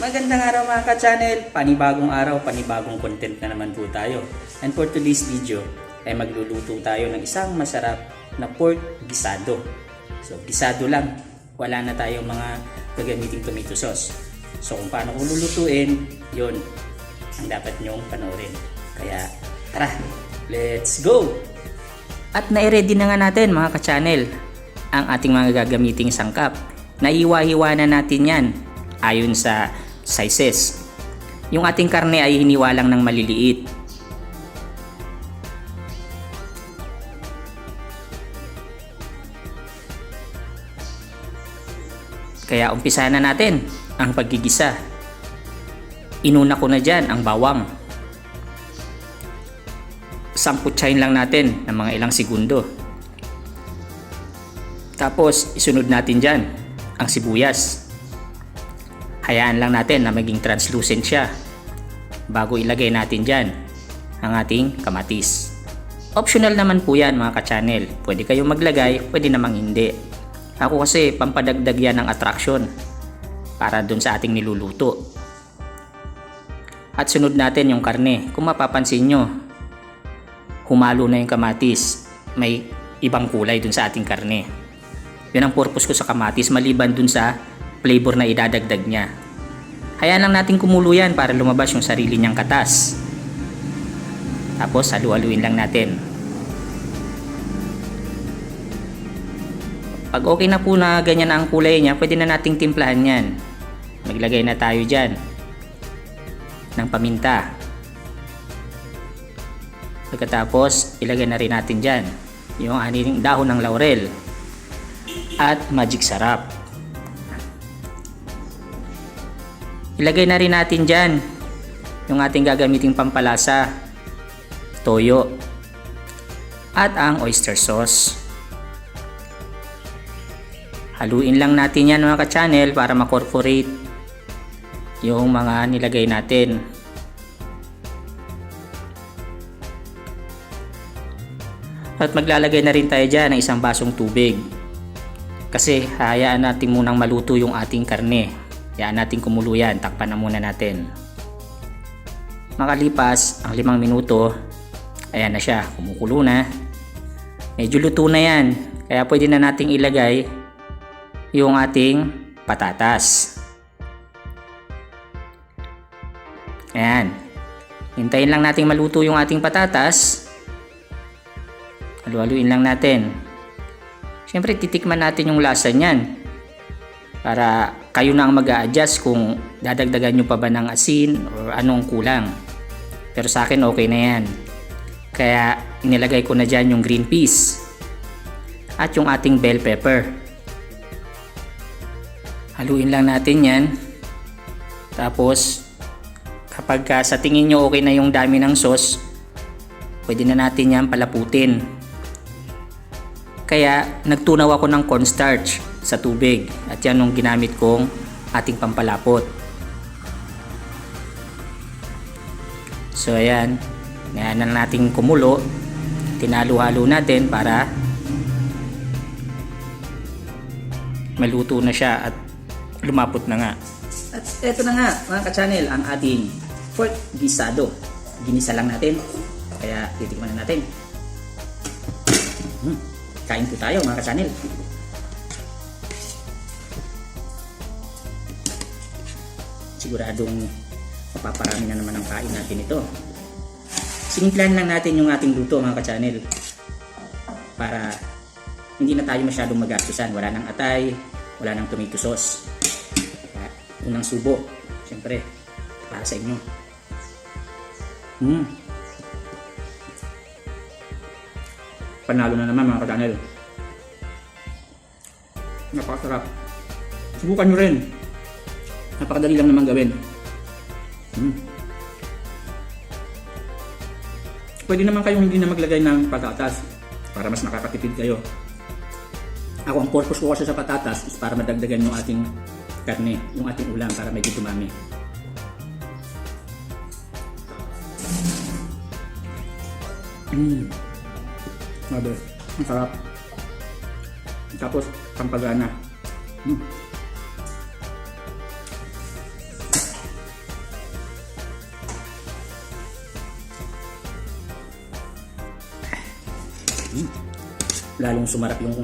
Magandang araw mga ka-channel, panibagong araw, panibagong content na naman po tayo. And for today's video ay magluluto tayo ng isang masarap na pork gisado. So gisado lang, wala na tayong mga gagamiting tomato sauce. So kung paano ko lulutuin, yun ang dapat nyong panoorin. Kaya tara, let's go! At nai-ready na nga natin mga ka-channel ang ating mga gagamiting sangkap. Naiwa-hiwa na natin yan ayon sa sizes. Yung ating karne ay hiniwa lang ng maliliit. Kaya umpisa na natin ang paggigisa. Inuna ko na dyan ang bawang. Samputsahin lang natin ng mga ilang segundo. Tapos isunod natin dyan ang sibuyas. Hayaan lang natin na maging translucent siya bago ilagay natin dyan ang ating kamatis. Optional naman po yan mga ka-channel. Pwede kayong maglagay, pwede namang hindi. Ako kasi pampadagdag yan ng attraction para dun sa ating niluluto. At sunod natin yung karne. Kung mapapansin nyo, humalo na yung kamatis. May ibang kulay dun sa ating karne. Yun ang purpose ko sa kamatis maliban dun sa flavor na idadagdag niya. Hayaan lang natin kumulo yan para lumabas yung sarili niyang katas. Tapos halu-haluin lang natin. Pag okay na po na ganyan na ang kulay niya, pwede na nating timplahan yan. Maglagay na tayo dyan ng paminta. Pagkatapos ilagay na rin natin dyan yung aning dahon ng laurel at magic sarap. Ilagay na rin natin dyan yung ating gagamiting pampalasa, toyo, at ang oyster sauce. Haluin lang natin yan mga ka-channel para makorporate yung mga nilagay natin. At maglalagay na rin tayo dyan ng isang basong tubig. Kasi hayaan natin munang maluto yung ating karne. Hayaan natin kumulo yan. Takpan na muna natin. Makalipas ang 5 minuto, ayan na siya. Kumukulo na. Medyo luto na yan. Kaya pwede na nating ilagay yung ating patatas. Ayan. Hintayin lang nating maluto yung ating patatas. Halu-haluin lang natin. Siyempre titikman natin yung lasa niyan. Para kayo na ang mag-a-adjust kung dadagdagan nyo pa ba ng asin o anong kulang. Pero sa akin okay na yan. Kaya inilagay ko na dyan yung green peas at yung ating bell pepper. Haluin lang natin yan. Tapos kapag sa tingin nyo okay na yung dami ng sauce, pwede na natin yan palaputin. Kaya nagtunaw ako ng cornstarch sa tubig at yan yung ginamit kong ating pampalapot. So ayan, ngayon na natin kumulo, tinalo-halo natin para maluto na siya at lumapot na nga. At eto na nga mga ka-channel ang ating pork gisado. Ginisa lang natin, kaya titikman na natin. Kain po tayo mga ka-channel. Siguradong mapaparami na naman ang kain natin ito. Sinimplahan lang natin yung ating luto mga ka-channel para hindi na tayo masyadong magastusan. Wala nang atay, wala nang tomato sauce. Unang subo, syempre para sa inyo. Panalo na naman mga ka-channel. Napakasarap. Subukan nyo rin. Napakadali lang naman gawin. Pwede naman kayong hindi na maglagay ng patatas para mas nakakatipid kayo. Ako ang purpose ko kasi sa patatas is para madagdagan yung ating karne, yung ating ulam para medyo dumami. Mabe, ang sarap. Tapos pampagana. Lalong sumarap yung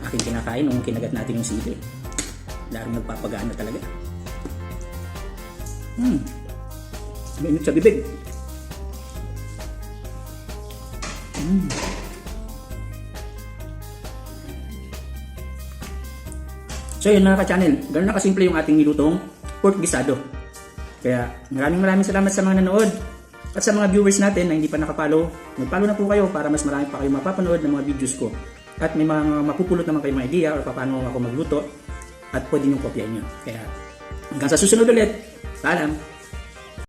aking kinakain nung kinagat natin yung sili. Lalong nagpapagaan na talaga. Mainit sa bibig. So yun mga ka-channel, ganun na kasimple yung ating nilutong pork gisado. Kaya maraming salamat sa mga nanood at sa mga viewers natin na hindi pa nakapollow. Mag-follow na po kayo para mas marami pa kayo mapapanood ng mga videos ko. At may mga mapupulot naman kayong mga idea or paano ako magluto at pwede nyo kopyahin nyo. Kaya hanggang sa susunod ulit. Paalam!